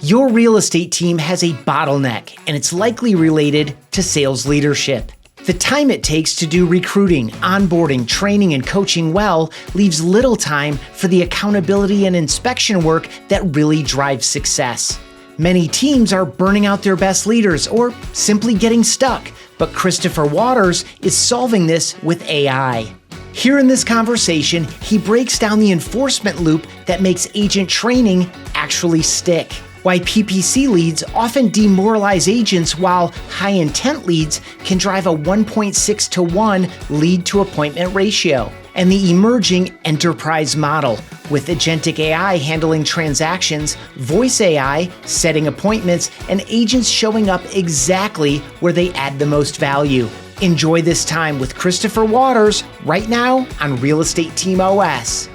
Your real estate team has a bottleneck, and it's likely related to sales leadership. The time it takes to do recruiting, onboarding, training, and coaching well leaves little time for the accountability and inspection work that really drives success. Many teams are burning out their best leaders or simply getting stuck, but Christopher Waters is solving this with AI. Here in this conversation, he breaks down the enforcement loop that makes agent training actually stick. Why PPC leads often demoralize agents while high-intent leads can drive a 1.6 to 1 lead to appointment ratio. And the emerging enterprise model with agentic AI handling transactions, voice AI setting appointments, and agents showing up exactly where they add the most value. Enjoy this time with Christopher Waters right now on Real Estate Team OS.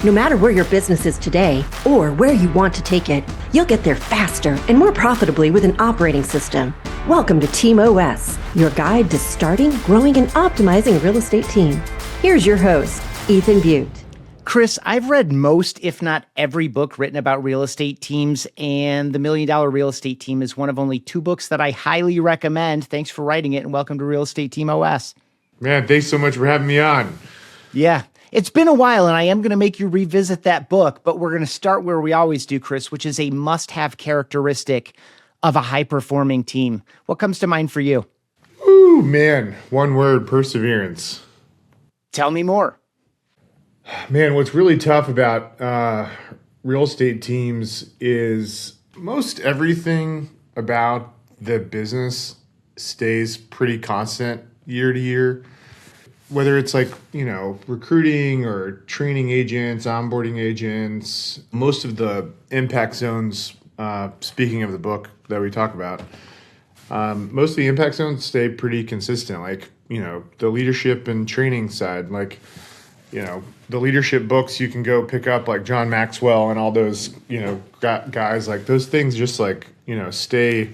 No matter where your business is today or where you want to take it, you'll get there faster and more profitably with an operating system. Welcome to Team OS, your guide to starting, growing, and optimizing a real estate team. Here's your host, Ethan Butte. Chris, I've read most, if not every book written about real estate teams, and The $1 Million Real Estate Team is one of only 2 books that I highly recommend. Thanks for writing it, and welcome to Real Estate Team OS. Man, thanks so much for having me on. Yeah. It's been a while, and I am going to make you revisit that book, but we're going to start where we always do, Chris, which is a must-have characteristic of a high-performing team. What comes to mind for you? Ooh, man, one word, perseverance. Tell me more. Man, what's really tough about real estate teams is most everything about the business stays pretty constant year to year. Whether it's recruiting or training agents, onboarding agents, most of the impact zones, speaking of the book that we talk about, most of the impact zones stay pretty consistent. The leadership and training side, the leadership books you can go pick up, like John Maxwell and all those, guys, those things just stay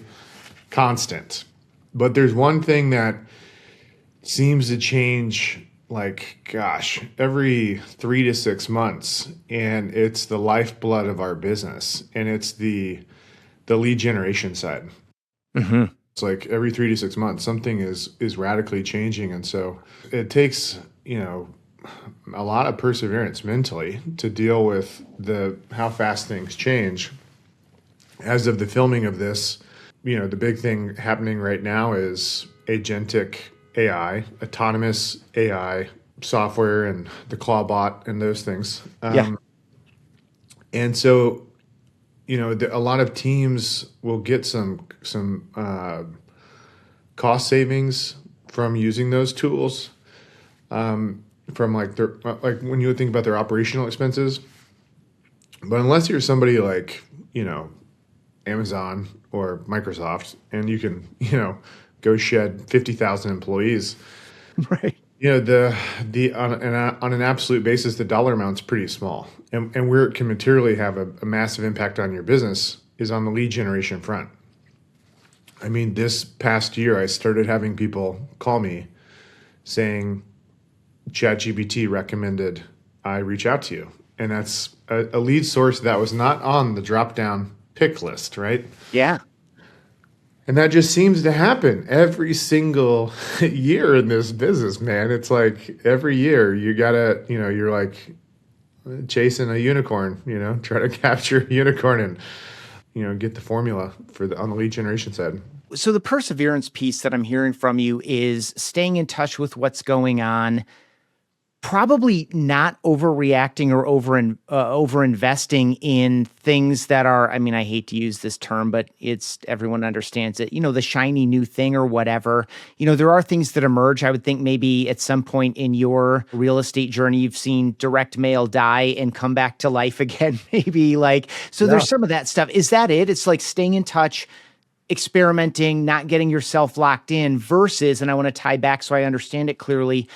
constant. But there's one thing that seems to change every 3 to 6 months, and it's the lifeblood of our business, and it's the lead generation side. Mm-hmm. It's every 3 to 6 months something is radically changing, and so it takes a lot of perseverance mentally to deal with how fast things change. As of the filming of this, the big thing happening right now is agentic AI, autonomous AI software, and the Clawbot and those things. And so, a lot of teams will get some cost savings from using those tools. From when you would think about their operational expenses, but unless you're somebody like Amazon or Microsoft, and you can go shed 50,000 employees. Right. On an absolute basis, the dollar amount's pretty small. And where it can materially have a massive impact on your business is on the lead generation front. I mean, this past year, I started having people call me saying, ChatGPT recommended I reach out to you. And that's a lead source that was not on the drop-down pick list, right? Yeah. And that just seems to happen every single year in this business, man. It's every year you gotta, you're chasing a unicorn, try to capture a unicorn and, get the formula on the lead generation side. So the perseverance piece that I'm hearing from you is staying in touch with what's going on, probably not overreacting or over investing in things that are, I hate to use this term, but everyone understands it, the shiny new thing or whatever. There are things that emerge. I would think maybe at some point in your real estate journey, you've seen direct mail die and come back to life again, maybe There's some of that stuff. Is that it? It's staying in touch, experimenting, not getting yourself locked in versus, and I want to tie back so I understand it clearly,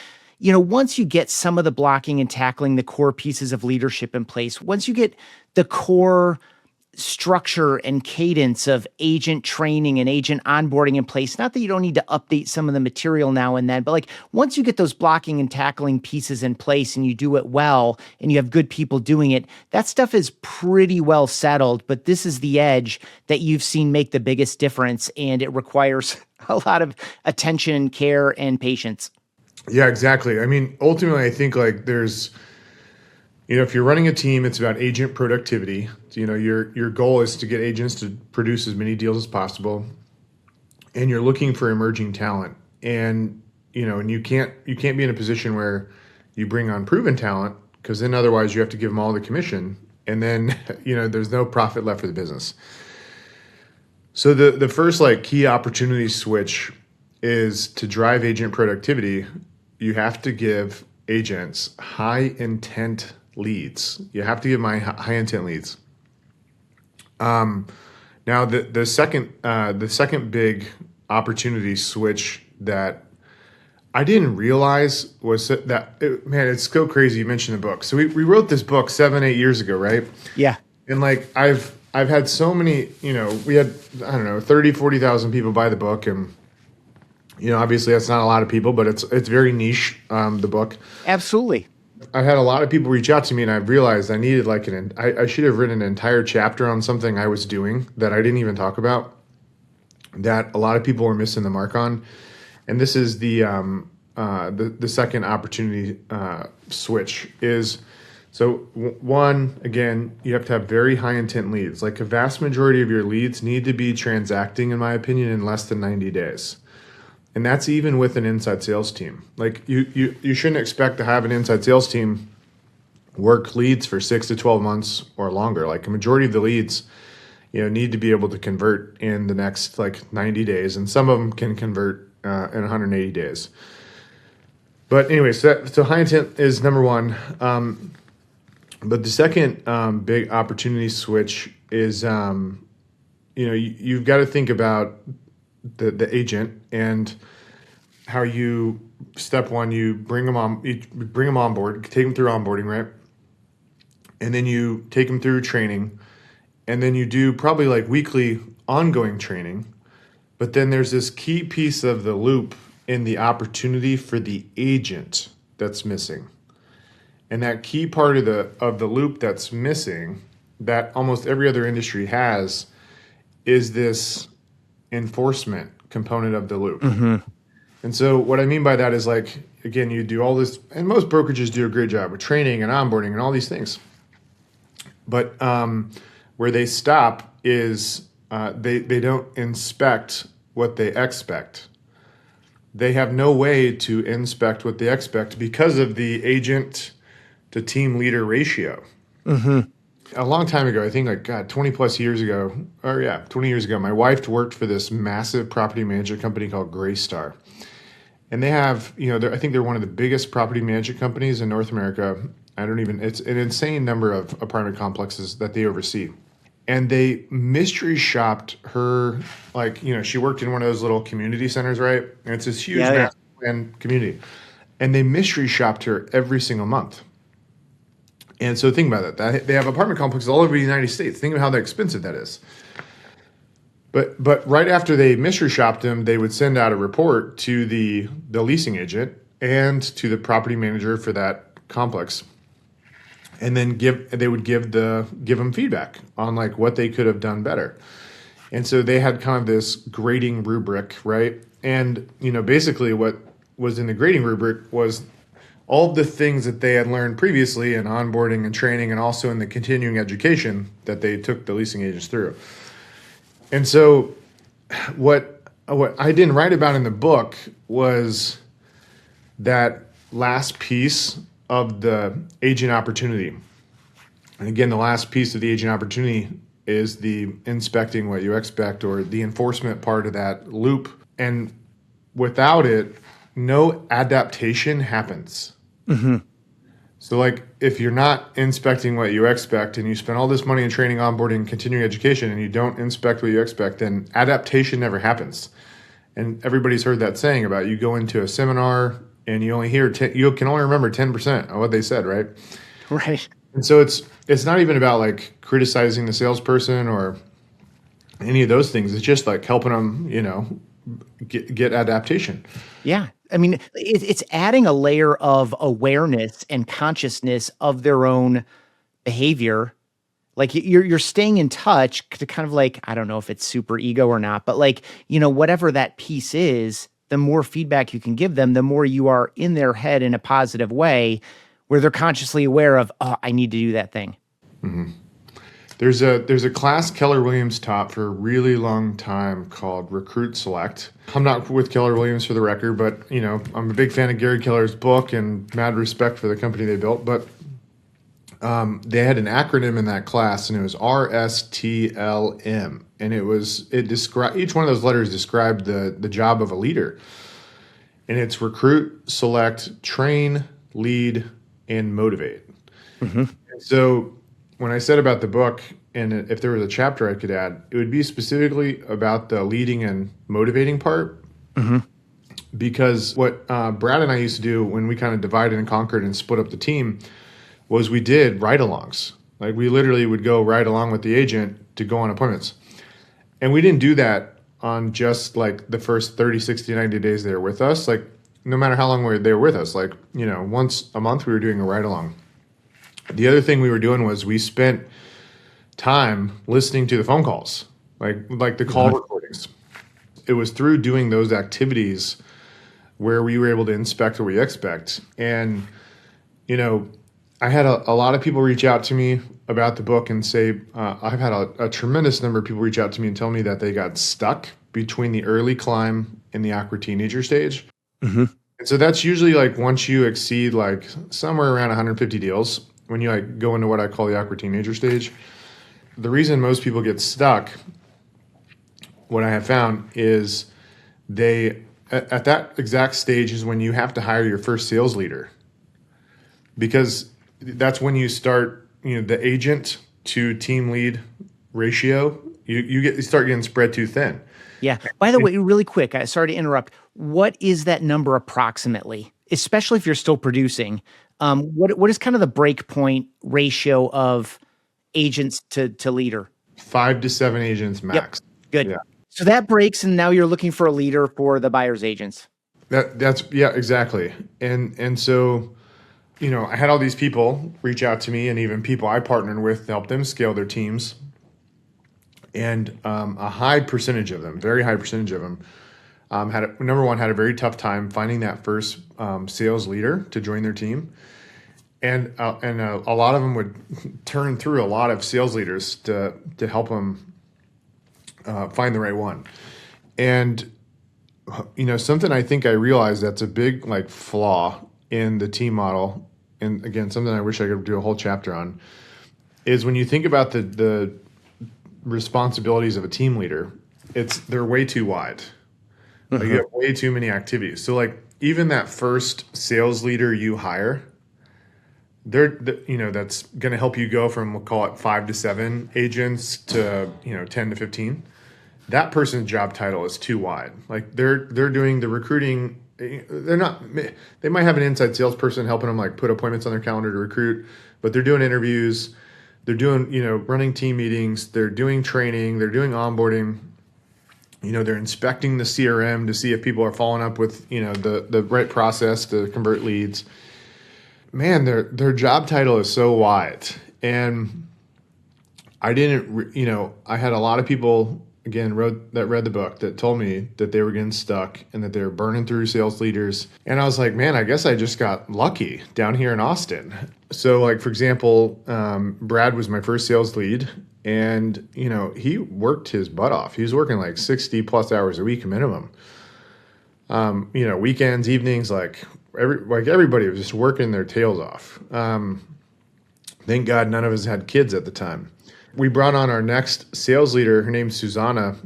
once you get some of the blocking and tackling, the core pieces of leadership in place, once you get the core structure and cadence of agent training and agent onboarding in place. Not that you don't need to update some of the material now and then, but like once you get those blocking and tackling pieces in place and you do it well and you have good people doing it, that stuff is pretty well settled. But this is the edge that you've seen make the biggest difference, and it requires a lot of attention, care, and patience. Yeah, exactly. I mean, ultimately, I think like there's, if you're running a team, it's about agent productivity. Your goal is to get agents to produce as many deals as possible, and you're looking for emerging talent. And and you can't be in a position where you bring on proven talent, because then otherwise you have to give them all the commission, and then there's no profit left for the business. So the first like key opportunity switch is to drive agent productivity. You have to give agents high intent leads. You have to give my high intent leads. Now the second big opportunity switch that I didn't realize was that it's so crazy. You mentioned the book. So we wrote this book 7-8 years ago, right? Yeah. And like I've had so many, we had, 30, 40,000 people buy the book, and obviously that's not a lot of people, but it's very niche, the book. Absolutely. I've had a lot of people reach out to me, and I've realized I needed like I should have written an entire chapter on something I was doing that I didn't even talk about, that a lot of people were missing the mark on. And this is the second opportunity switch is, so one, again, you have to have very high intent leads. Like a vast majority of your leads need to be transacting, in my opinion, in less than 90 days. And that's even with an inside sales team. Like you shouldn't expect to have an inside sales team work leads for 6 to 12 months or longer. Like a majority of the leads, need to be able to convert in the next like 90 days. And some of them can convert in 180 days. But anyway, so high intent is number one. But the second big opportunity switch is, you've got to think about the agent and how you, step one, you bring them on board, take them through onboarding, right? And then you take them through training, and then you do probably like weekly ongoing training. But then there's this key piece of the loop in the opportunity for the agent that's missing. And that key part of the loop that's missing, that almost every other industry has, is this enforcement component of the loop. Mm-hmm. And so what I mean by that is, like, again, you do all this, and most brokerages do a great job with training and onboarding and all these things. But where they stop is they don't inspect what they expect. They have no way to inspect what they expect because of the agent to team leader ratio. Mm-hmm. A long time ago, I think 20 plus years ago, 20 years ago, my wife worked for this massive property management company called Greystar. And they have, I think they're one of the biggest property management companies in North America. It's an insane number of apartment complexes that they oversee. And they mystery shopped her, she worked in one of those little community centers, right? And it's this huge massive community. And they mystery shopped her every single month. And so think about that. They have apartment complexes all over the United States. Think of how expensive that is. But right after they mystery shopped them, they would send out a report to the leasing agent and to the property manager for that complex, and then they would give them feedback on like what they could have done better. And so they had kind of this grading rubric, right? And basically what was in the grading rubric was all of the things that they had learned previously in onboarding and training, and also in the continuing education that they took the leasing agents through. And so what I didn't write about in the book was that last piece of the agent opportunity. And again, the last piece of the agent opportunity is the inspecting what you expect, or the enforcement part of that loop. And without it, no adaptation happens. Mm-hmm. So if you're not inspecting what you expect, and you spend all this money in training, onboarding, continuing education, and you don't inspect what you expect, then adaptation never happens. And everybody's heard that saying about, you go into a seminar and you only hear you can only remember 10% of what they said, right? Right. And so it's not even about like criticizing the salesperson or any of those things. It's just like helping them, get adaptation. Yeah. I mean, it's adding a layer of awareness and consciousness of their own behavior. Like you're staying in touch to kind of like, I don't know if it's super ego or not, but like, whatever that piece is, the more feedback you can give them, the more you are in their head in a positive way where they're consciously aware of, oh, I need to do that thing. Mm-hmm. There's a class Keller Williams taught for a really long time called Recruit Select. I'm not with Keller Williams for the record, but I'm a big fan of Gary Keller's book and mad respect for the company they built. But they had an acronym in that class, and it was RSTLM, and it described, each one of those letters described the job of a leader, and it's recruit, select, train, lead, and motivate. Mm-hmm. So when I said about the book, and if there was a chapter I could add, it would be specifically about the leading and motivating part. Mm-hmm. Because what Brad and I used to do when we kind of divided and conquered and split up the team was we did ride-alongs. Like we literally would go ride along with the agent to go on appointments. And we didn't do that on just like the first 30, 60, 90 days they were with us. Like no matter how long they were with us, like, once a month we were doing a ride-along. The other thing we were doing was we spent time listening to the phone calls, like the call recordings. It was through doing those activities where we were able to inspect what we expect. And, I had a lot of people reach out to me about the book and say, I've had a tremendous number of people reach out to me and tell me that they got stuck between the early climb and the awkward teenager stage. Mm-hmm. And so that's usually like once you exceed like somewhere around 150 deals, when you like go into what I call the awkward teenager stage. The reason most people get stuck, what I have found is they, at that exact stage is when you have to hire your first sales leader, because that's when you start, the agent to team lead ratio, you start getting spread too thin. Yeah. By the way, really quick, sorry to interrupt. What is that number approximately, especially if you're still producing? What is kind of the break point ratio of agents to leader? 5 to 7 agents max. Yep. Good. Yeah. So that breaks, and now you're looking for a leader for the buyer's agents. That's exactly. And so, I had all these people reach out to me, and even people I partnered with to help them scale their teams. And a high percentage of them, very high percentage of them, had a very tough time finding that first sales leader to join their team. And a lot of them would turn through a lot of sales leaders to help them find the right one. And something I think I realized that's a big like flaw in the team model, and again something I wish I could do a whole chapter on, is when you think about the responsibilities of a team leader, they're way too wide. Like you have way too many activities. So like even that first sales leader you hire, that's going to help you go from, we'll call it 5 to 7 agents to 10 to 15. That person's job title is too wide. Like they're doing the recruiting. They might have an inside salesperson helping them like put appointments on their calendar to recruit, but they're doing interviews, they're doing running team meetings, they're doing training, they're doing onboarding. They're inspecting the CRM to see if people are following up with the right process to convert leads. Man, their job title is so wide. And I didn't, I had a lot of people, again, read the book that told me that they were getting stuck and that they were burning through sales leaders. And I was like, man, I guess I just got lucky down here in Austin. So like, for example, Brad was my first sales lead, and, he worked his butt off. He was working like 60 plus hours a week minimum. Weekends, evenings, like everybody was just working their tails off. Thank God none of us had kids at the time. We brought on our next sales leader. Her name's Susanna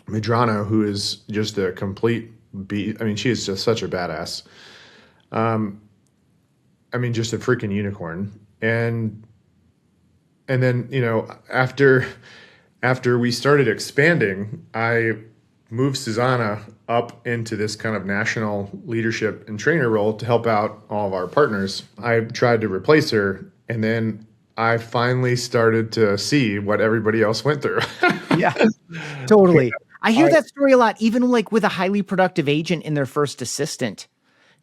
Medrano, who is just a complete beast. I mean, she is just such a badass. Just a freaking unicorn. And then, after we started expanding, I moved Susanna up into this kind of national leadership and trainer role to help out all of our partners. I tried to replace her And then I finally started to see what everybody else went through. Yeah, totally. I hear I, that story a lot, even like with a highly productive agent in their first assistant.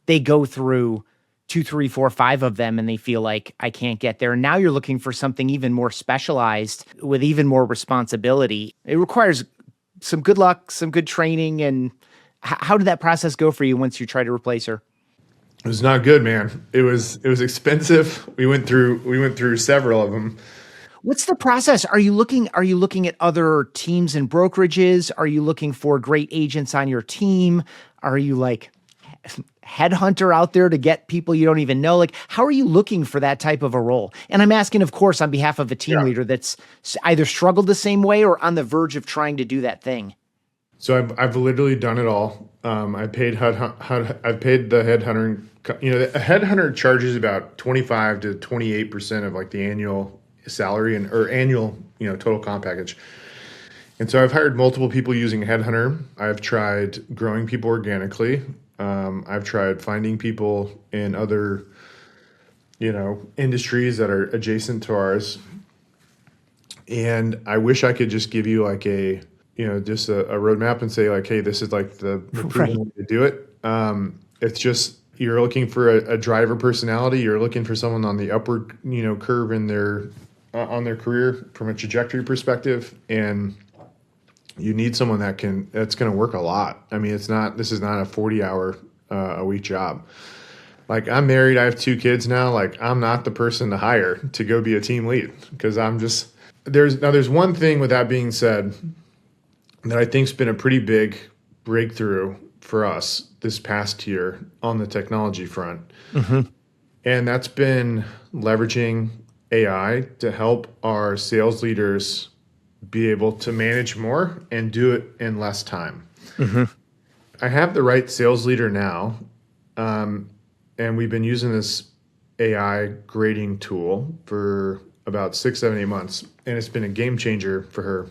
They go through two, three, four, five of them and they feel like I can't get there. And now you're looking for something even more specialized with even more responsibility. It requires some good luck, some good training. And how did that process go for you once you tried to replace her? it was not good, man. It was expensive. We went through several of them. What's the process? Are you looking at other teams and brokerages? Are you looking for great agents on your team? Are you like headhunter out there to get people you don't even know? Like, how are you looking for that type of a role? And I'm asking, of course, on behalf of a team Yeah. leader that's either struggled the same way or on the verge of trying to do that thing. So I've literally done it all. I've paid the headhunter. A headhunter charges about 25 to 28% of like the annual salary and or annual total comp package. And so I've hired multiple people using a headhunter. I've tried growing people organically. I've tried finding people in other industries that are adjacent to ours. And I wish I could just give you like just a roadmap and say like, hey, this is like the Right. proven way to do it. It's just you're looking for a driver personality. You're looking for someone on the upward curve in their on their career from a trajectory perspective, and you need someone that's going to work a lot. I mean, this is not a 40-hour a week job. Like I'm married, I have two kids now. Like I'm not the person to hire to go be a team lead because I'm just there's one thing with that being said that I think's been a pretty big breakthrough for us this past year on the technology front. And that's been leveraging AI to help our sales leaders be able to manage more and do it in less time. I have the right sales leader now, and we've been using this AI grading tool for about 6, 7, 8 months, and it's been a game changer for her.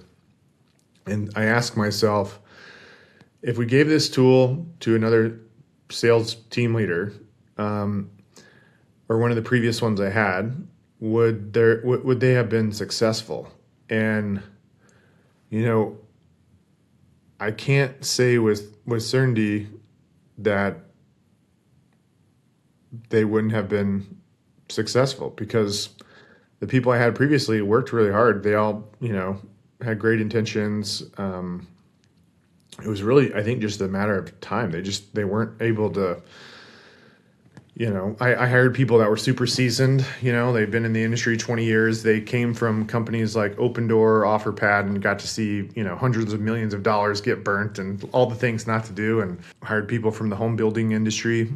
And I ask myself, if we gave this tool to another sales team leader, or one of the previous ones I had, would they have been successful? And I can't say with certainty that they wouldn't have been successful because the people I had previously worked really hard. They all had great intentions. It was really, I think, just a matter of time. They weren't able to. I hired people that were super seasoned. They've been in the industry 20 years. They came from companies like Open Door, OfferPad, and got to see, hundreds of millions of dollars get burnt and all the things not to do. And hired people from the home building industry.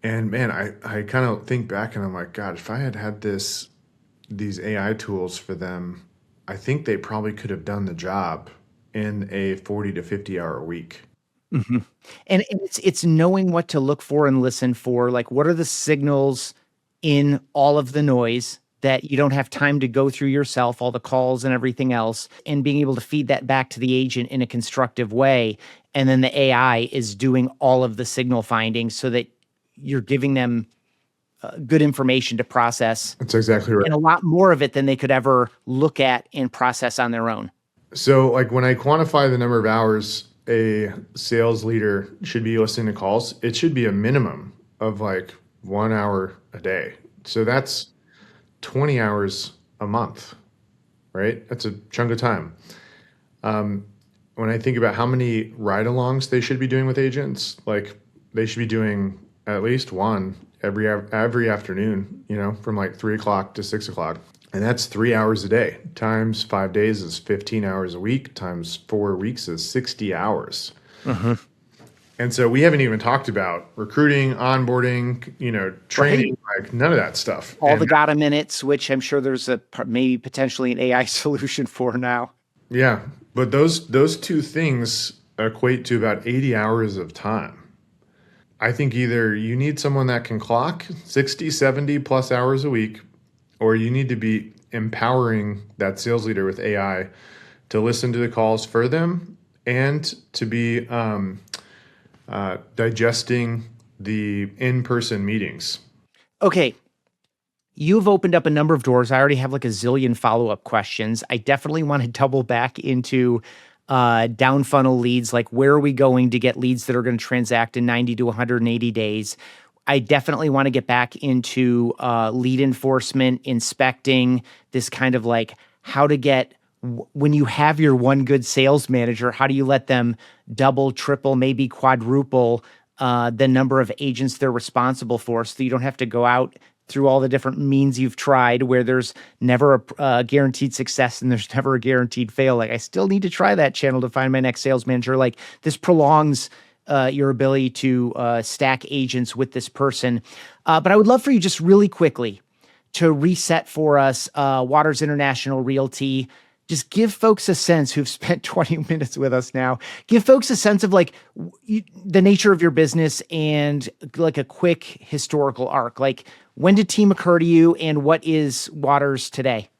And man, I kind of think back and I'm like, God, if I had had these AI tools for them, I think they probably could have done the job in a 40 to 50 hour week. And it's knowing what to look for and listen for. Like, what are the signals in all of the noise that you don't have time to go through yourself, all the calls and everything else, and being able to feed that back to the agent in a constructive way. And then the AI is doing all of the signal finding so that you're giving them good information to process That's exactly right. and a lot more of it than they could ever look at and process on their own. So, like when I quantify the number of hours a sales leader should be listening to calls, it should be a minimum of like 1 hour a day. So that's 20 hours a month, right? That's a chunk of time. When I think about how many ride-alongs they should be doing with agents, like they should be doing at least one every afternoon, from like 3 o'clock to 6 o'clock. And that's 3 hours a day. Times 5 days is 15 hours a week. Times 4 weeks is 60 hours. And so we haven't even talked about recruiting, onboarding, training, like none of that stuff. All And the gotta minutes, which I'm sure there's maybe potentially an AI solution for now. yeah, but those two things equate to about 80 hours of time. I think either you need someone that can clock 60, 70 plus hours a week, or you need to be empowering that sales leader with AI to listen to the calls for them and to be digesting the in-person meetings. Okay, you've opened up a number of doors. I already have like a zillion follow-up questions. I definitely want to double back into down funnel leads. Like, where are we going to get leads that are going to transact in 90 to 180 days? I definitely want to get back into lead enforcement, inspecting, this kind of like how to get, when you have your one good sales manager, how do you let them double, triple, maybe quadruple the number of agents they're responsible for, so you don't have to go out through all the different means you've tried where there's never a guaranteed success and there's never a guaranteed fail. Like, I still need to try that channel to find my next sales manager. Like, this prolongs your ability to stack agents with this person. But I would love for you just really quickly to reset for us Waters International Realty. Just give folks a sense, who've spent 20 minutes with us now, give folks a sense of like the nature of your business and like a quick historical arc. Like, when did Team occur to you and what is Waters today?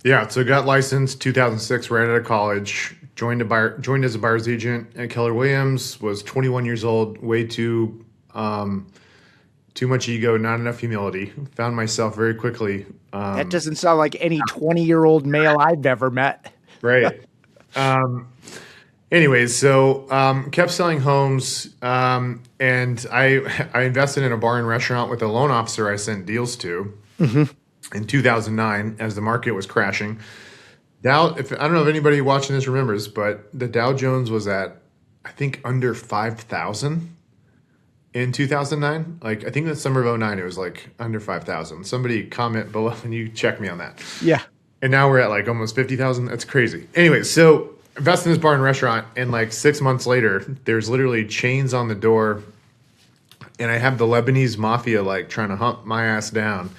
Yeah, so got licensed 2006 right out of college. Joined as a buyer's agent at Keller Williams. Was 21 years old. Way too much ego, not enough humility. Found myself very quickly. That doesn't sound like any 20-year-old male I've ever met. Right. Anyways, so kept selling homes, and I invested in a bar and restaurant with a loan officer I sent deals to in 2009 as the market was crashing. I don't know if anybody watching this remembers, but the Dow Jones was at, I think, under 5,000 in 2009. Like, I think the summer of 09, it was like under 5,000. Somebody comment below and you check me on that. Yeah. And now we're at like almost 50,000. That's crazy. Anyway, so invest in this bar and restaurant, and like 6 months later, there's literally chains on the door, and I have the Lebanese mafia like trying to hunt my ass down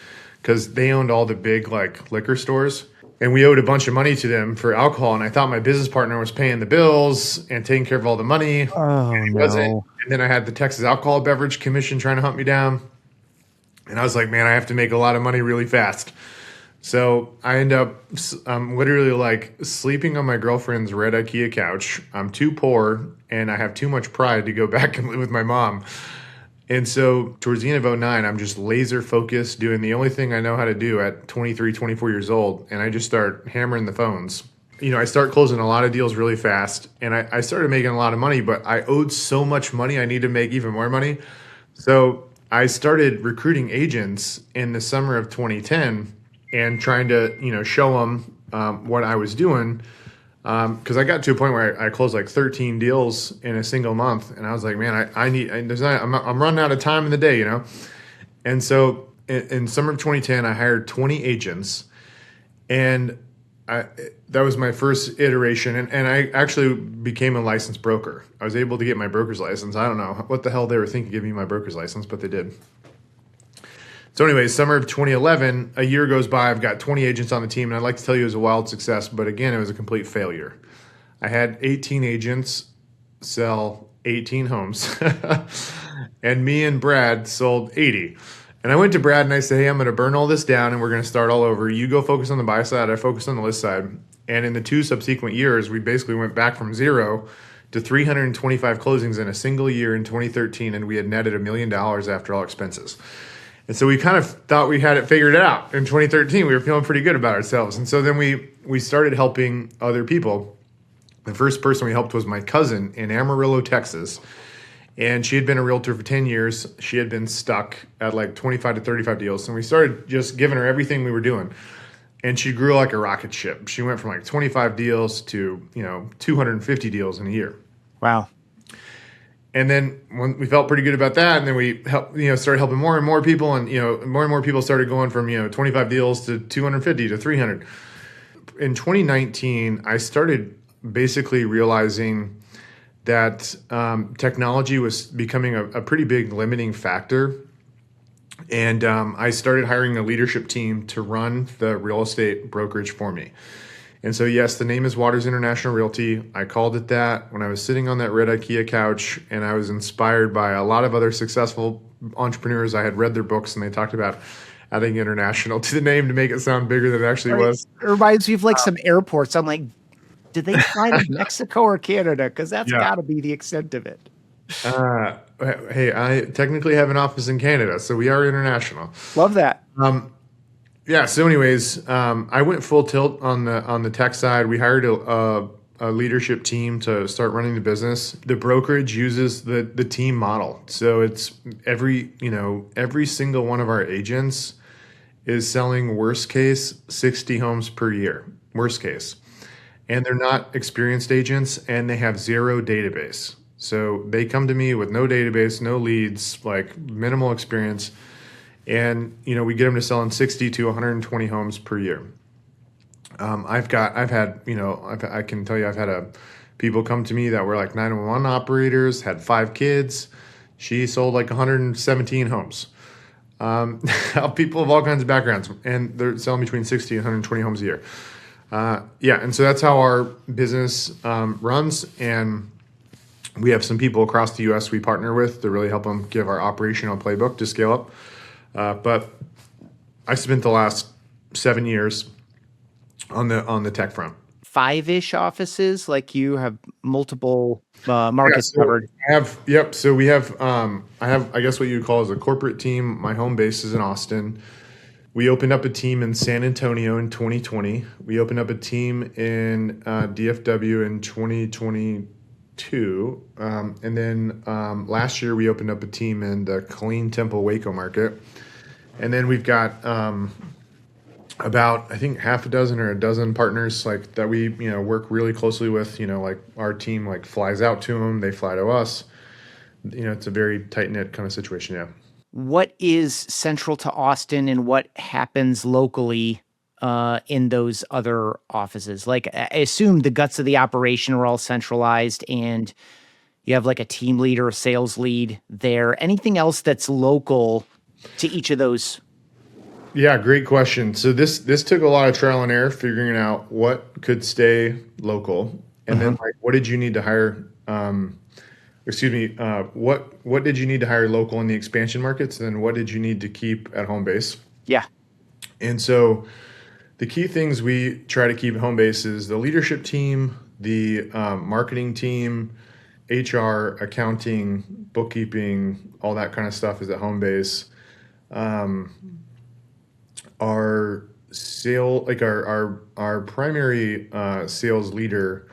because they owned all the big like liquor stores. And we owed a bunch of money to them for alcohol. And I thought my business partner was paying the bills and taking care of all the money. Oh, and he no. wasn't. And then I had the Texas Alcohol Beverage Commission trying to hunt me down. And I was like, man, I have to make a lot of money really fast. So I end up literally like sleeping on my girlfriend's red IKEA couch. I'm too poor and I have too much pride to go back and live with my mom. And so towards the end of 09, I'm just laser focused, doing the only thing I know how to do at 23, 24 years old. And I just start hammering the phones. You know, I start closing a lot of deals really fast. And I started making a lot of money, but I owed so much money, I need to make even more money. So I started recruiting agents in the summer of 2010 and trying to, you know, show them what I was doing. Because I got to a point where I closed like 13 deals in a single month, and I was like, man, I'm running out of time in the day, you know. And so in summer of 2010, I hired 20 agents, and that was my first iteration, and I actually became a licensed broker. I was able to get my broker's license. I don't know what the hell they were thinking of giving me my broker's license, but they did. So anyways, summer of 2011, a year goes by, I've got 20 agents on the team, and I'd like to tell you it was a wild success, but again, it was a complete failure. I had 18 agents sell 18 homes, and me and Brad sold 80. And I went to Brad and I said, hey, I'm going to burn all this down and we're going to start all over. You go focus on the buy side, I focus on the list side. And in the 2 subsequent years, we basically went back from 0 to 325 closings in a single year in 2013, and we had netted $1 million after all expenses. And so we kind of thought we had it figured out. In 2013, we were feeling pretty good about ourselves. And so then we started helping other people. The first person we helped was my cousin in Amarillo, Texas. And she had been a realtor for 10 years. She had been stuck at like 25 to 35 deals. And we started just giving her everything we were doing. And she grew like a rocket ship. She went from like 25 deals to, 250 deals in a year. Wow. And then when we felt pretty good about that, and then we started helping more and more people, and more and more people started going from 25 deals to 250 to 300. In 2019, I started basically realizing that technology was becoming a pretty big limiting factor, and I started hiring a leadership team to run the real estate brokerage for me. And so, yes, the name is Waters International Realty. I called it that when I was sitting on that red IKEA couch, and I was inspired by a lot of other successful entrepreneurs. I had read their books, and they talked about adding international to the name to make it sound bigger than it actually was. It reminds me of like some airports. I'm like, did they fly to Mexico or Canada? Because that's got to be the extent of it. Hey, I technically have an office in Canada, so we are international. Love that. Yeah. So, anyways, I went full tilt on the tech side. We hired a leadership team to start running the business. The brokerage uses the team model. So it's every single one of our agents is selling worst case 60 homes per year. Worst case. And they're not experienced agents and they have zero database. So they come to me with no database, no leads, like minimal experience. And, we get them to selling 60 to 120 homes per year. I can tell you, I've had people come to me that were like 911 operators, had 5 kids. She sold like 117 homes. People of all kinds of backgrounds, and they're selling between 60 and 120 homes a year. And so that's how our business runs. And we have some people across the U.S. we partner with to really help them give our operational playbook to scale up. But I spent the last 7 years on the tech front. 5-ish offices, like you have multiple markets covered. So we have, I have, I guess what you would call as a corporate team. My home base is in Austin. We opened up a team in San Antonio in 2020. We opened up a team in DFW in 2022. And then last year we opened up a team in the Killeen Temple Waco market. And then we've got about, I think, half a dozen or a dozen partners like that we work really closely with. Like our team like flies out to them, they fly to us. It's a very tight knit kind of situation. Yeah. What is central to Austin and what happens locally in those other offices? Like, I assume the guts of the operation are all centralized and you have like a team leader, a sales lead there. Anything else that's local to each of those? Yeah, great question. So this took a lot of trial and error, figuring out what could stay local, and then like what did you need to hire? What did you need to hire local in the expansion markets, and then what did you need to keep at home base? Yeah. And so the key things we try to keep at home base is the leadership team, the marketing team, HR, accounting, bookkeeping, all that kind of stuff is at home base. Our primary sales leader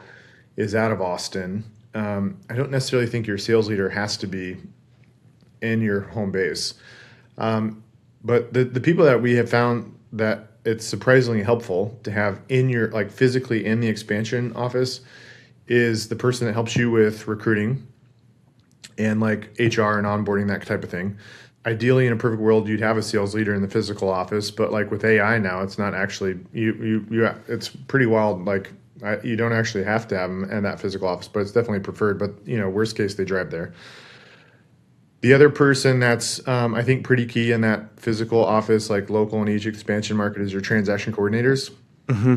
is out of Austin. I don't necessarily think your sales leader has to be in your home base. But the people that we have found that it's surprisingly helpful to have in your, like physically in the expansion office, is the person that helps you with recruiting and like HR and onboarding, that type of thing. Ideally, in a perfect world, you'd have a sales leader in the physical office, but like with AI now, it's not actually it's pretty wild. Like you don't actually have to have them in that physical office, but it's definitely preferred. But worst case, they drive there. The other person that's I think pretty key in that physical office, like local in each expansion market, is your transaction coordinators. Mm-hmm.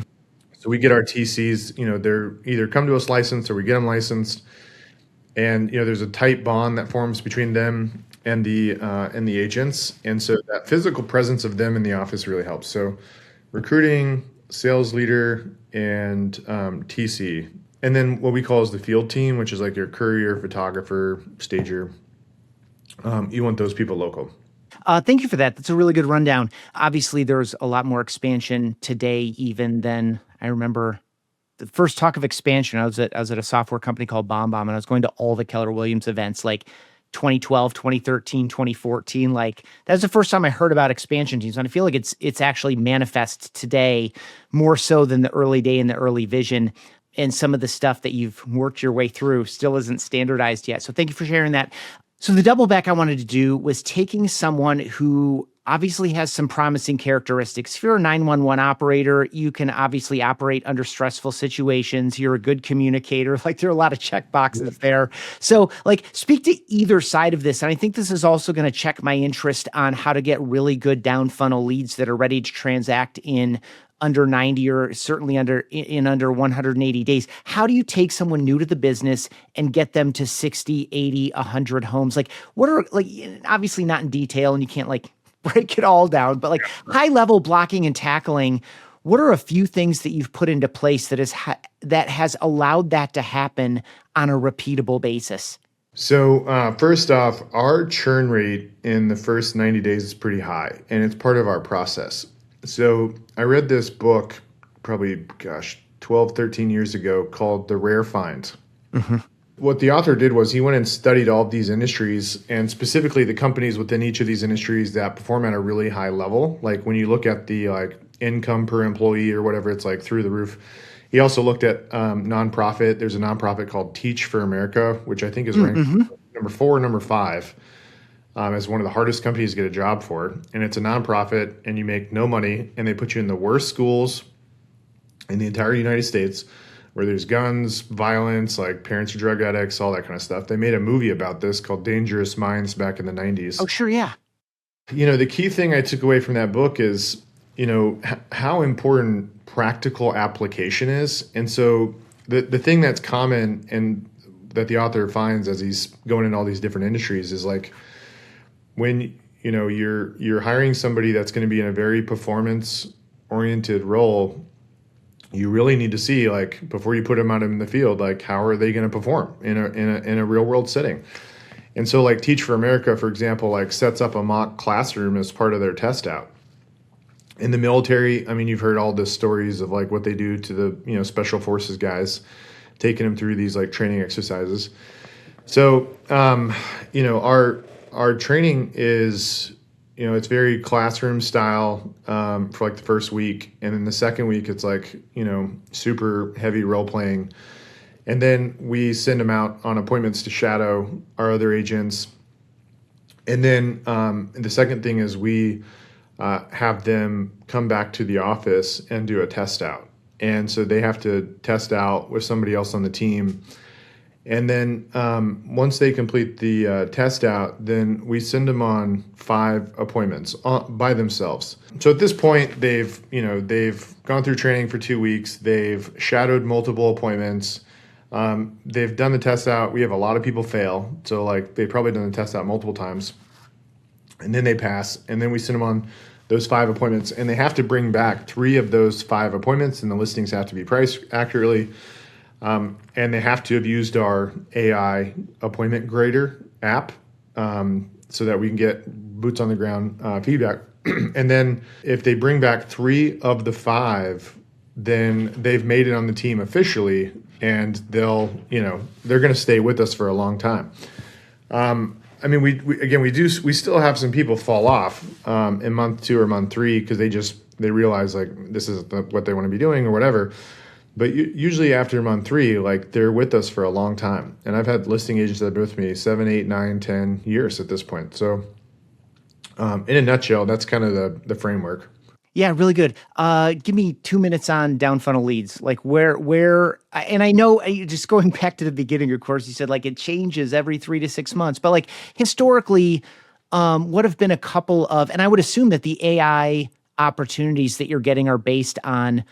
So we get our TCs. They're either come to us licensed or we get them licensed, and there's a tight bond that forms between them and the agents, and so that physical presence of them in the office really helps. So recruiting, sales leader, and TC, and then what we call is the field team, which is like your courier, photographer, stager. You want those people local. Thank you for that. That's a really good rundown. Obviously, there's a lot more expansion today even than I remember. The first talk of expansion, I was at a software company called BombBomb, and I was going to all the Keller Williams events like 2012, 2013, 2014. Like that was the first time I heard about expansion teams. And I feel like it's actually manifest today more so than the early day and the early vision. And some of the stuff that you've worked your way through still isn't standardized yet. So thank you for sharing that. So the double back I wanted to do was taking someone who obviously has some promising characteristics. If you're a 911 operator, you can obviously operate under stressful situations. You're a good communicator. Like there are a lot of check boxes there. So like speak to either side of this. And I think this is also going to check my interest on how to get really good down funnel leads that are ready to transact in under 90 or certainly under 180 days. How do you take someone new to the business and get them to 60, 80, 100 homes? Like what are, like, obviously not in detail and you can't like break it all down, but like high level blocking and tackling, what are a few things that you've put into place that has allowed that to happen on a repeatable basis? So first off, our churn rate in the first 90 days is pretty high, and it's part of our process. So I read this book probably, 12, 13 years ago called The Rare Find. What the author did was he went and studied all of these industries and specifically the companies within each of these industries that perform at a really high level. Like when you look at the income per employee or whatever, it's like through the roof. He also looked at nonprofit. There's a nonprofit called Teach for America, which I think is ranked number 4 or number 5 as one of the hardest companies to get a job for. And it's a nonprofit and you make no money and they put you in the worst schools in the entire United States where there's guns, violence, like parents are drug addicts, all that kind of stuff. They made a movie about this called Dangerous Minds back in the 90s. Oh, sure, yeah. The key thing I took away from that book is, how important practical application is. And so the thing that's common and that the author finds as he's going in all these different industries is like when, you're hiring somebody that's going to be in a very performance oriented role, you really need to see before you put them out in the field, how are they going to perform in a real world setting? And so Teach for America, for example, sets up a mock classroom as part of their test out. In the military, I mean, you've heard all the stories of what they do to the, special forces guys, taking them through these training exercises. So, our training is, it's very classroom style for the first week. And then the second week, it's super heavy role playing. And then we send them out on appointments to shadow our other agents. And then the second thing is we have them come back to the office and do a test out. And so they have to test out with somebody else on the team. And then once they complete the test out, then we send them on 5 appointments by themselves. So at this point, they've gone through training for 2 weeks. They've shadowed multiple appointments. They've done the test out. We have a lot of people fail. So they've probably done the test out multiple times. And then they pass. And then we send them on those 5 appointments. And they have to bring back 3 of those 5 appointments. And the listings have to be priced accurately. And they have to have used our AI appointment grader app so that we can get boots on the ground feedback. And then if they bring back 3 of the 5, then they've made it on the team officially, and they're going to stay with us for a long time. I mean, we still have some people fall off in month 2 or month 3 because they realize this is what they want to be doing or whatever. But usually after month 3, they're with us for a long time. And I've had listing agents that have been with me 7, 8, 9, 10 years at this point. So in a nutshell, that's kind of the framework. Yeah, really good. Give me 2 minutes on down funnel leads. Where, and I know just going back to the beginning, of course, you said it changes every 3 to 6 months, but historically, what have been a couple of, and I would assume that the AI opportunities that you're getting are based on,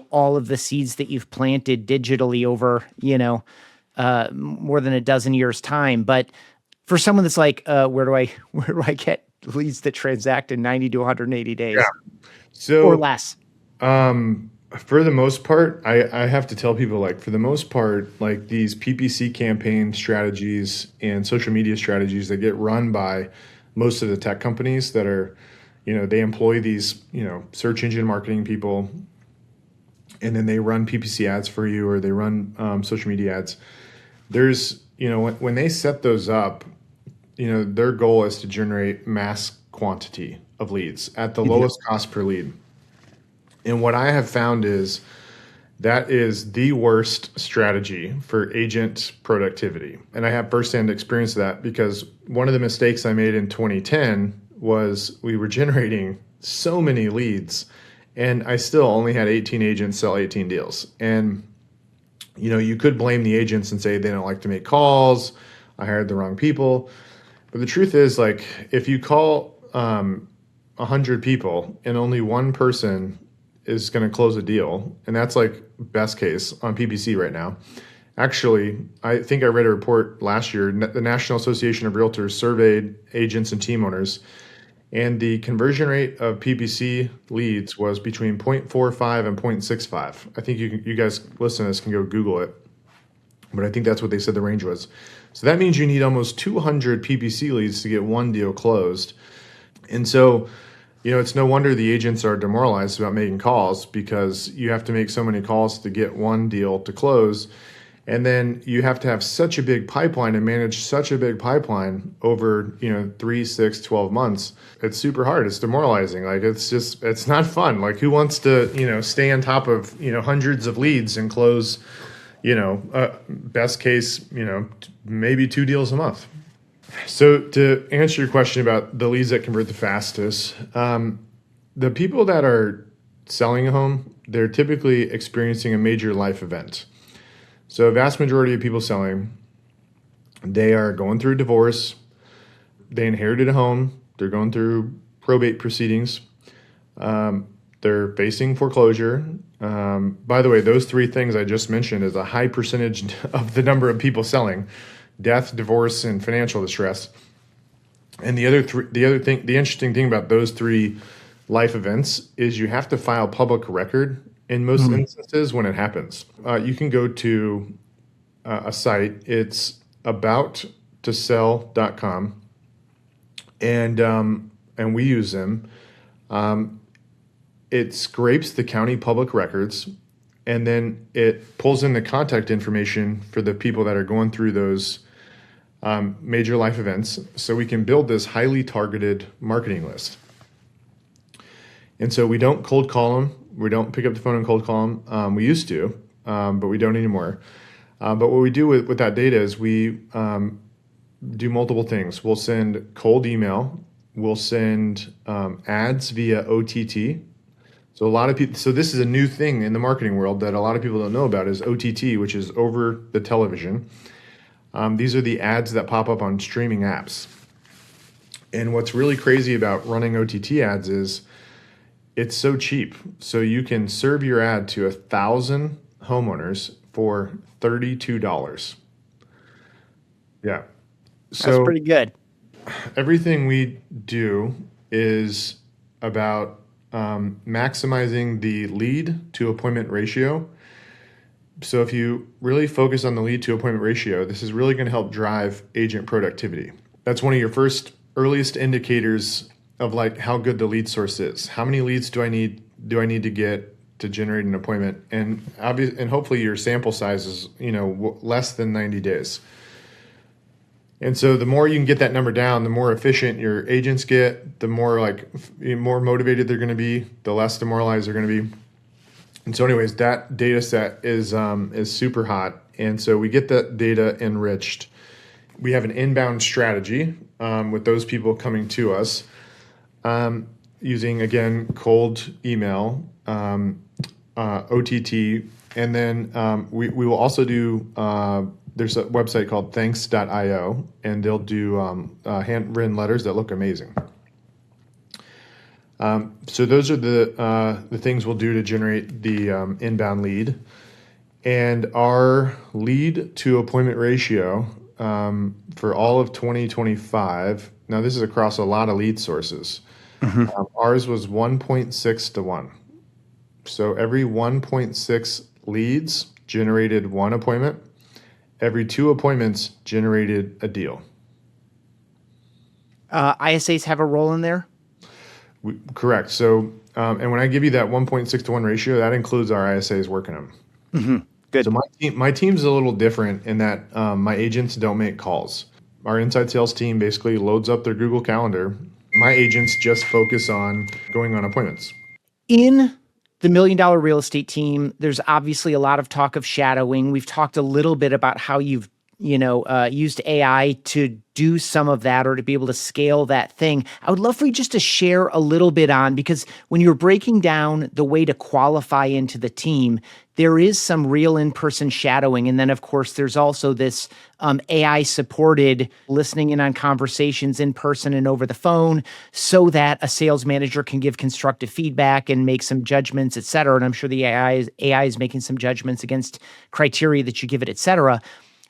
all of the seeds that you've planted digitally over, more than a dozen years time. But for someone that's where do I get leads that transact in 90 to 180 days? Yeah. So, or less. For the most part, I have to tell people for the most part, these PPC campaign strategies and social media strategies that get run by most of the tech companies that are, they employ these, search engine marketing people, and then they run PPC ads for you, or they run social media ads. There's, when they set those up, their goal is to generate mass quantity of leads at the lowest cost per lead. And what I have found is that is the worst strategy for agent productivity. And I have firsthand experience of that because one of the mistakes I made in 2010 was we were generating so many leads and I still only had 18 agents sell 18 deals. And, you could blame the agents and say they don't like to make calls. I hired the wrong people. But the truth is if you call 100 people and only one person is going to close a deal, and that's best case on PPC right now. Actually, I think I read a report last year, the National Association of Realtors surveyed agents and team owners, and the conversion rate of PPC leads was between 0.45 and 0.65. I think you guys listening to this can go Google it, but I think that's what they said the range was. So that means you need almost 200 PPC leads to get one deal closed. And so It's no wonder the agents are demoralized about making calls, because you have to make so many calls to get one deal to close. And then you have to have such a big pipeline and manage such a big pipeline over, 3, 6, 12 months. It's super hard. It's demoralizing. Like, it's not fun. Like, who wants to, stay on top of, hundreds of leads and close, best case, maybe 2 deals a month. So to answer your question about the leads that convert the fastest, the people that are selling a home, they're typically experiencing a major life event. So a vast majority of people selling, they are going through a divorce, they inherited a home, they're going through probate proceedings, they're facing foreclosure. By the way, those 3 things I just mentioned is a high percentage of the number of people selling: death, divorce, and financial distress. And the interesting thing about those 3 life events is you have to file public record in most instances when it happens. You can go to a site. It's abouttosell.com, and we use them. It scrapes the county public records, and then it pulls in the contact information for the people that are going through those major life events, so we can build this highly targeted marketing list. And so we don't cold call them. We don't pick up the phone and cold call them. We used to, but we don't anymore. But what we do with that data is we do multiple things. We'll send cold email. We'll send ads via OTT. So a lot of people. So this is a new thing in the marketing world that a lot of people don't know about, is OTT, which is over the television. These are the ads that pop up on streaming apps. And what's really crazy about running OTT ads is it's so cheap. So you can serve your ad to 1,000 homeowners for $32. Yeah. So That's pretty good. everything we do is about maximizing the lead to appointment ratio. So if you really focus on the lead to appointment ratio, this is really going to help drive agent productivity. That's one of your earliest indicators of like how good the lead source is. How many leads do I need to get to generate an appointment? And hopefully your sample size is less than 90 days. And so the more you can get that number down, the more efficient your agents get, the more motivated they're going to be, the less demoralized they're going to be. And so anyways, that data set is super hot. And so we get that data enriched. We have an inbound strategy with those people coming to us, using, again, cold email, OTT, and then we will also do, there's a website called thanks.io, and they'll do handwritten letters that look amazing. So those are the things we'll do to generate the inbound lead. And our lead to appointment ratio for all of 2025, now this is across a lot of lead sources. Ours was 1.6 to 1. So every 1.6 leads generated 1 appointment. Every 2 appointments generated a deal. ISAs have a role in there? Correct. So, and when I give you that 1.6 to 1 ratio, that includes our ISAs working them. Good. So my team's a little different in that my agents don't make calls. Our inside sales team basically loads up their Google Calendar. My agents just focus on going on appointments. In the $1 Million Real Estate team, there's obviously a lot of talk of shadowing. We've talked a little bit about how you've used AI to do some of that or to be able to scale that thing. I would love for you just to share a little bit on, because when you're breaking down the way to qualify into the team, there is some real in-person shadowing. And then, of course, there's also this AI-supported listening in on conversations in person and over the phone so that a sales manager can give constructive feedback and make some judgments, et cetera. And I'm sure the AI is making some judgments against criteria that you give it, et cetera.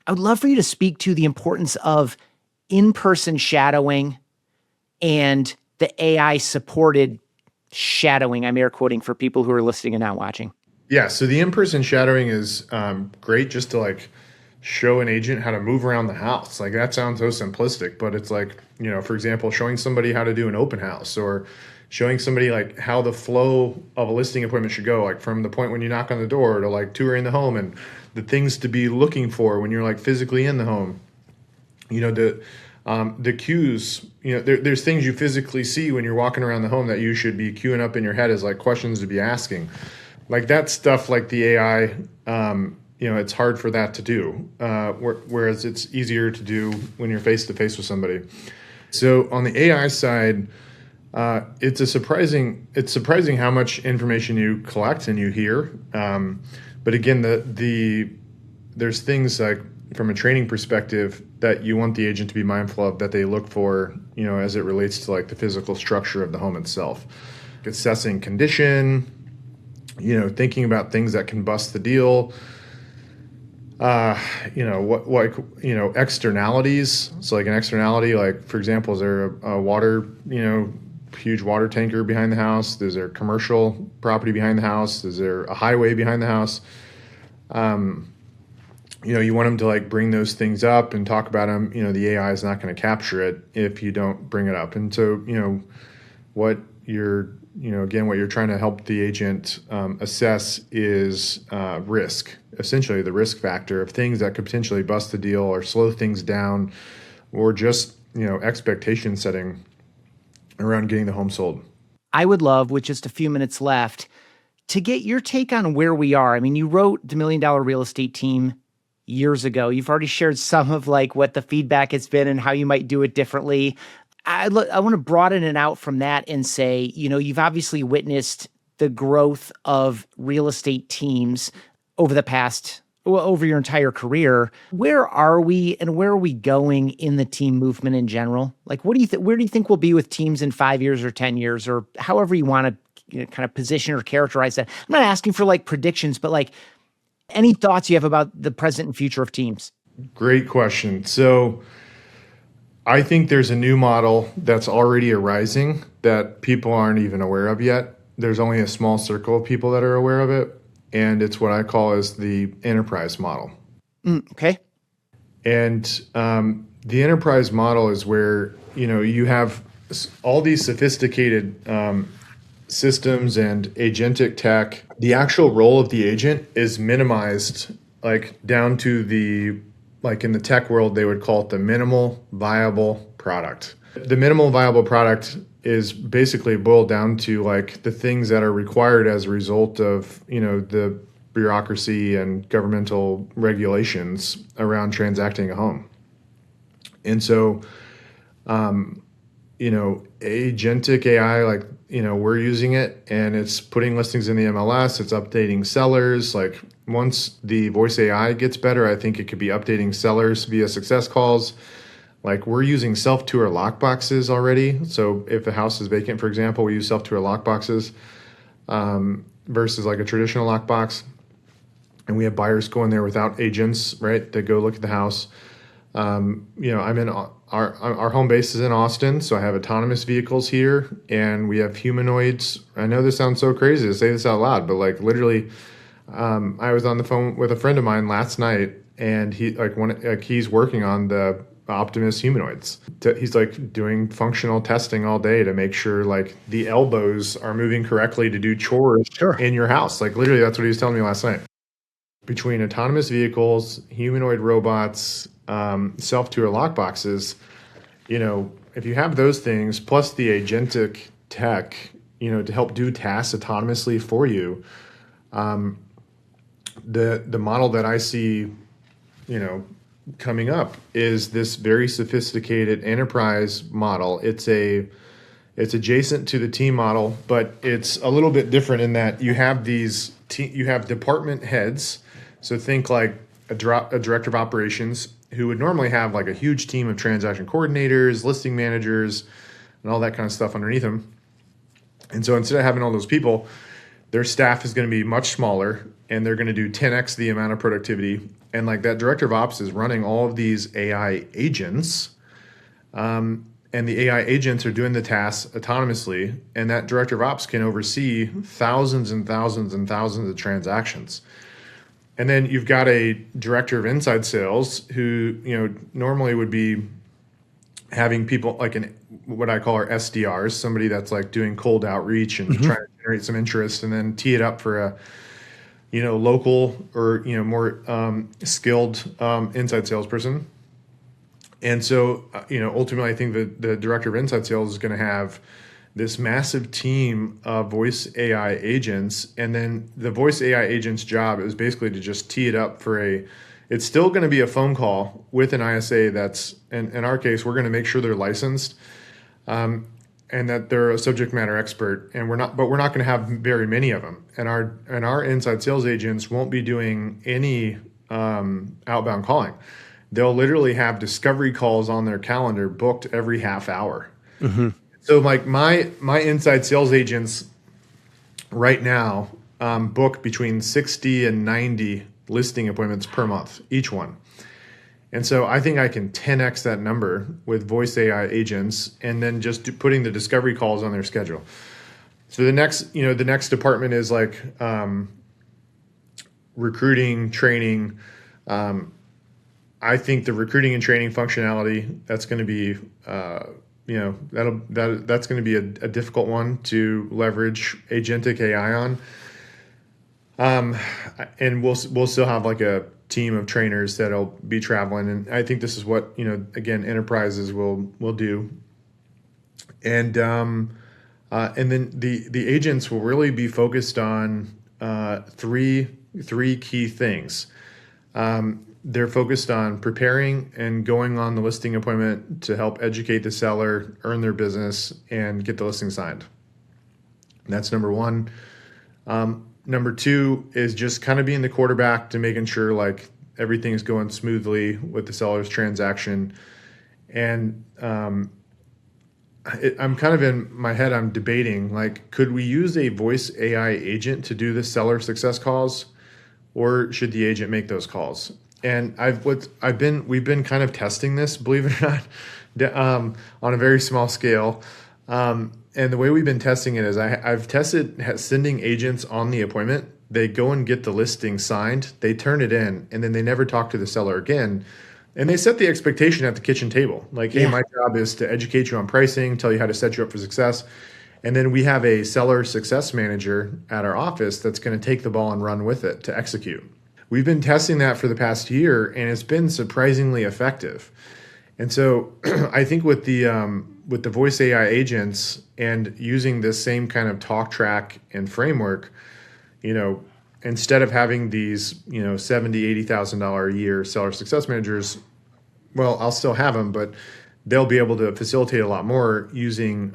I would love for you to speak to the importance of in-person shadowing and the AI-supported shadowing. I'm air quoting for people who are listening and not watching. Yeah, so the in-person shadowing is great just to show an agent how to move around the house. Like, that sounds so simplistic, but it's for example, showing somebody how to do an open house, or showing somebody like how the flow of a listing appointment should go, like from the point when you knock on the door to like touring the home, and the things to be looking for when you're like physically in the home. The cues, there's things you physically see when you're walking around the home that you should be queuing up in your head as like questions to be asking. Like that stuff, like the AI, it's hard for that to do, whereas it's easier to do when you're face to face with somebody. So on the AI side, it's surprising how much information you collect and you hear. But again, there's things like from a training perspective that you want the agent to be mindful of, that they look for, as it relates to like the physical structure of the home itself, assessing condition, thinking about things that can bust the deal. Externalities. So like an externality, like for example, is there a water, huge water tanker behind the house? Is there commercial property behind the house? Is there a highway behind the house? You want them to like bring those things up and talk about them. The AI is not going to capture it if you don't bring it up. And so, what you're trying to help the agent assess is risk, essentially the risk factor of things that could potentially bust the deal or slow things down, or just, expectation setting around getting the home sold. I would love, with just a few minutes left, to get your take on where we are. I mean, you wrote The $1 Million Real Estate Team years ago. You've already shared some of like what the feedback has been and how you might do it differently. I want to broaden it out from that and say, you've obviously witnessed the growth of real estate teams over your entire career. Where are we and where are we going in the team movement in general? Like, where do you think we'll be with teams in 5 years or 10 years, or however you want to kind of position or characterize that? I'm not asking for like predictions, but like any thoughts you have about the present and future of teams? Great question. So I think there's a new model that's already arising that people aren't even aware of yet. There's only a small circle of people that are aware of it. And it's what I call as the enterprise model. Okay. And the enterprise model is where, you have all these sophisticated systems and agentic tech. The actual role of the agent is minimized, like down to in the tech world, they would call it the minimal viable product. The minimal viable product is basically boiled down to like the things that are required as a result of, the bureaucracy and governmental regulations around transacting a home. And so, agentic AI, like, we're using it and it's putting listings in the MLS, it's updating sellers. Like once the voice AI gets better, I think it could be updating sellers via success calls. Like we're using self-tour lockboxes already. So if a house is vacant, for example, we use self-tour lockboxes versus like a traditional lockbox. And we have buyers go in there without agents, right? They go look at the house. I'm in our home base is in Austin, so I have autonomous vehicles here, and we have humanoids. I know this sounds so crazy to say this out loud, but like literally, I was on the phone with a friend of mine last night, and he's working on the Optimus humanoids. He's like doing functional testing all day to make sure like the elbows are moving correctly to do chores in your house. Like literally, that's what he was telling me last night. Between autonomous vehicles, humanoid robots, self-tour lockboxes, if you have those things plus the agentic tech, to help do tasks autonomously for you, the model that I see, coming up is this very sophisticated enterprise model. It's adjacent to the team model, but it's a little bit different in that you have you have department heads. So think like a director of operations who would normally have like a huge team of transaction coordinators, listing managers, and all that kind of stuff underneath them. And so instead of having all those people, their staff is going to be much smaller and they're going to do 10x the amount of productivity. And like that director of ops is running all of these AI agents. And the AI agents are doing the tasks autonomously. And that director of ops can oversee thousands and thousands and thousands of transactions. And then you've got a director of inside sales who, normally would be having people like what I call our SDRs, somebody that's like doing cold outreach and trying to generate some interest, and then tee it up for a local or more skilled inside salesperson. And so ultimately, I think that the director of inside sales is going to have this massive team of voice AI agents, and then the voice AI agent's job is basically to just tee it up for it's still going to be a phone call with an ISA that's, in our case, we're going to make sure they're licensed, and that they're a subject matter expert, and we're not going to have very many of them. And our inside sales agents won't be doing any outbound calling. They'll literally have discovery calls on their calendar booked every half hour. So like my inside sales agents right now book between 60 and 90 listing appointments per month, each one. And so I think I can 10x that number with voice AI agents, and then just putting the discovery calls on their schedule. So the next department is like recruiting, training. I think the recruiting and training functionality, that's going to be that's going to be a difficult one to leverage agentic AI on. And we'll still have like a team of trainers that'll be traveling, and I think this is what again enterprises will do. And then the agents will really be focused on three key things. They're focused on preparing and going on the listing appointment to help educate the seller, earn their business, and get the listing signed. And that's number one. Number two is just kind of being the quarterback to making sure like everything is going smoothly with the seller's transaction. And I'm kind of in my head, I'm debating like, could we use a voice AI agent to do the seller success calls, or should the agent make those calls? And we've been kind of testing this, believe it or not, on a very small scale. And the way we've been testing it is I've tested sending agents on the appointment. They go and get the listing signed, they turn it in, and then they never talk to the seller again. And they set the expectation at the kitchen table. Like, hey, my job is to educate you on pricing, tell you how to set you up for success. And then we have a seller success manager at our office that's going to take the ball and run with it to execute. We've been testing that for the past year, and it's been surprisingly effective. And so I think with the voice AI agents and using this same kind of talk track and framework, instead of having these, $70,000, $80,000 a year seller success managers, well, I'll still have them, but they'll be able to facilitate a lot more using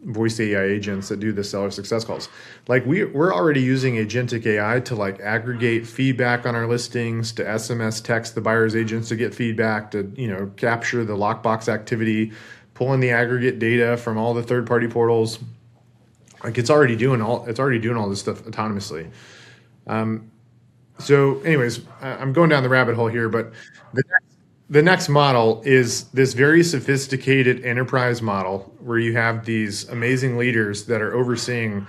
voice AI agents that do the seller success calls. Like we're already using agentic AI to like aggregate feedback on our listings, to SMS text the buyer's agents to get feedback, to capture the lockbox activity, pull in the aggregate data from all the third-party portals. Like it's already doing all this stuff autonomously. So anyways, I'm going down the rabbit hole here, but the next model is this very sophisticated enterprise model where you have these amazing leaders that are overseeing,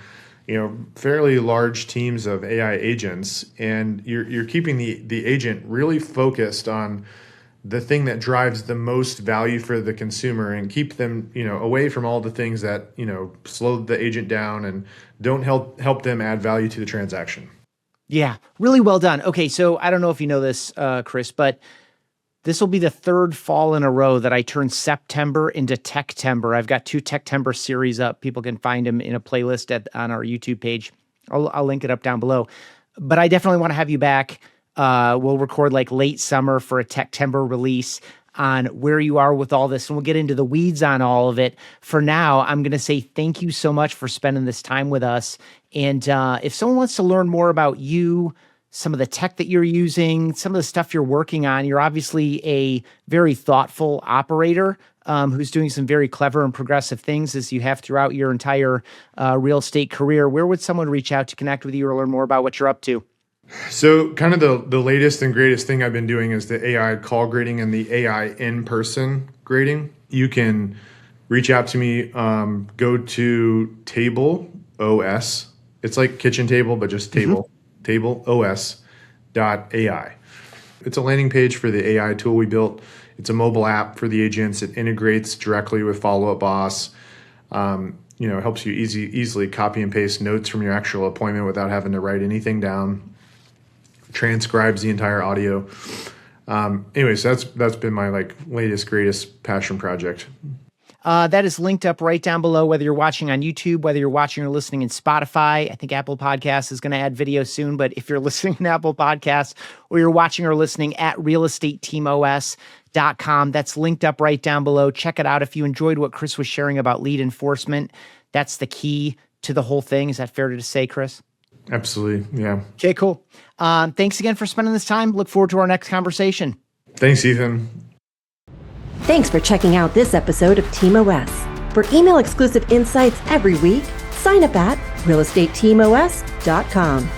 fairly large teams of AI agents, and you're keeping the agent really focused on the thing that drives the most value for the consumer, and keep them, away from all the things that, slow the agent down and don't help them add value to the transaction. Yeah, really well done. Okay, so I don't know if you know this, Chris, but this will be the third fall in a row that I turn September into Techtember. I've got 2 Techtember series up. People can find them in a playlist on our YouTube page. I'll link it up down below. But I definitely want to have you back. We'll record like late summer for a Techtember release on where you are with all this, and we'll get into the weeds on all of it. For now, I'm going to say thank you so much for spending this time with us. And if someone wants to learn more about you, some of the tech that you're using, some of the stuff you're working on, you're obviously a very thoughtful operator who's doing some very clever and progressive things, as you have throughout your entire real estate career. Where would someone reach out to connect with you or learn more about what you're up to? So kind of the latest and greatest thing I've been doing is the AI call grading and the AI in-person grading. You can reach out to me, go to Table OS. It's like kitchen table, but just table, tableos.ai. It's a landing page for the AI tool we built. It's a mobile app for the agents. It integrates directly with Follow Up Boss. It helps you easily copy and paste notes from your actual appointment without having to write anything down. Transcribes the entire audio. Anyways, that's been my latest, greatest passion project. That is linked up right down below, whether you're watching on YouTube, whether you're watching or listening in Spotify. I think Apple Podcasts is going to add video soon, but if you're listening in Apple Podcasts or you're watching or listening at realestateteamos.com, that's linked up right down below. Check it out. If you enjoyed what Chris was sharing about lead enforcement, that's the key to the whole thing. Is that fair to say, Chris? Absolutely. Yeah. Okay, cool. Thanks again for spending this time. Look forward to our next conversation. Thanks, Ethan. Thanks for checking out this episode of TeamOS. For email exclusive insights every week, sign up at realestateteamos.com.